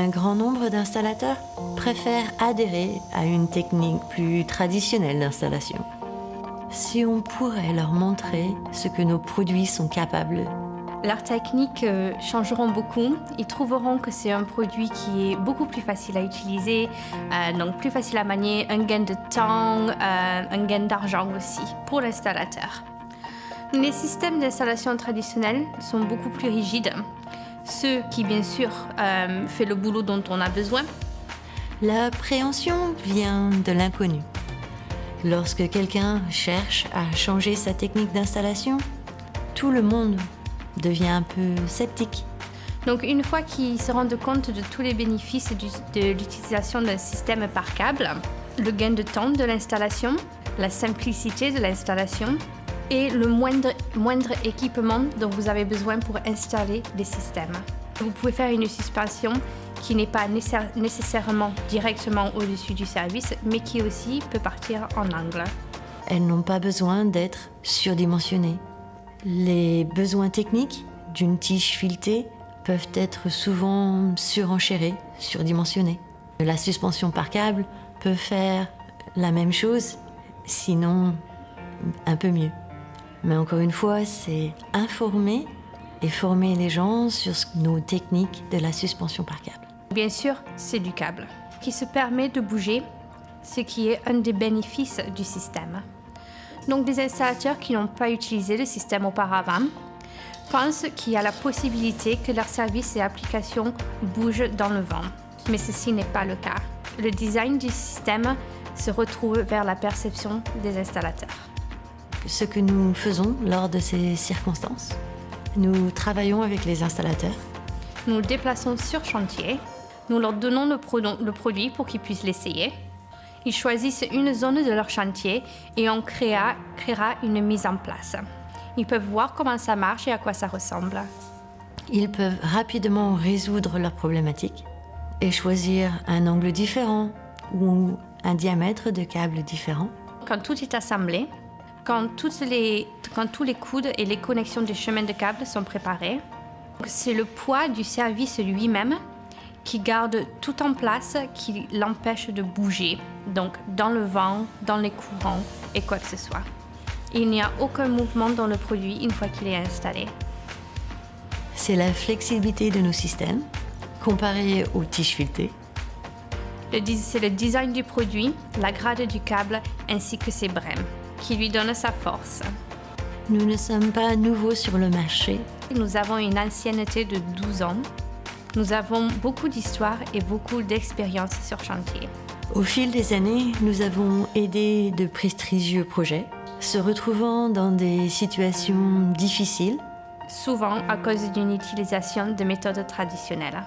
Un grand nombre d'installateurs préfèrent adhérer à une technique plus traditionnelle d'installation. Si on pourrait leur montrer ce que nos produits sont capables. Leurs techniques changeront beaucoup. Ils trouveront que c'est un produit qui est beaucoup plus facile à utiliser, donc plus facile à manier, un gain de temps, un gain d'argent aussi pour l'installateur. Les systèmes d'installation traditionnels sont beaucoup plus rigides. Ceux qui, bien sûr, font le boulot dont on a besoin. L'appréhension vient de l'inconnu. Lorsque quelqu'un cherche à changer sa technique d'installation, tout le monde devient un peu sceptique. Donc une fois qu'ils se rendent compte de tous les bénéfices de l'utilisation d'un système par câble, le gain de temps de l'installation, la simplicité de l'installation et le moindre équipement dont vous avez besoin pour installer les systèmes. Vous pouvez faire une suspension qui n'est pas nécessairement directement au-dessus du service, mais qui aussi peut partir en angle. Elles n'ont pas besoin d'être surdimensionnées. Les besoins techniques d'une tige filetée peuvent être souvent surenchérés, surdimensionnés. La suspension par câble peut faire la même chose, sinon un peu mieux. Mais encore une fois, c'est informer et former les gens sur nos techniques de la suspension par câble. Bien sûr, c'est du câble qui se permet de bouger, ce qui est un des bénéfices du système. Donc, des installateurs qui n'ont pas utilisé le système auparavant pensent qu'il y a la possibilité que leurs services et applications bougent dans le vent. Mais ceci n'est pas le cas. Le design du système se retrouve vers la perception des installateurs. Ce que nous faisons lors de ces circonstances, nous travaillons avec les installateurs. Nous nous déplaçons sur chantier. Nous leur donnons le produit pour qu'ils puissent l'essayer. Ils choisissent une zone de leur chantier et on créera une mise en place. Ils peuvent voir comment ça marche et à quoi ça ressemble. Ils peuvent rapidement résoudre leurs problématiques et choisir un angle différent ou un diamètre de câble différent. Quand tout est assemblé, quand tous les coudes et les connexions des chemins de câbles sont préparés, c'est le poids du service lui-même qui garde tout en place, qui l'empêche de bouger, donc dans le vent, dans les courants et quoi que ce soit. Il n'y a aucun mouvement dans le produit une fois qu'il est installé. C'est la flexibilité de nos systèmes, comparée aux tiges filetées. C'est le design du produit, la grade du câble ainsi que ses brèmes, qui lui donnent sa force. Nous ne sommes pas nouveaux sur le marché. Nous avons une ancienneté de 12 ans. Nous avons beaucoup d'histoire et beaucoup d'expérience sur chantier. Au fil des années, nous avons aidé de prestigieux projets, se retrouvant dans des situations difficiles. Souvent à cause d'une utilisation de méthodes traditionnelles.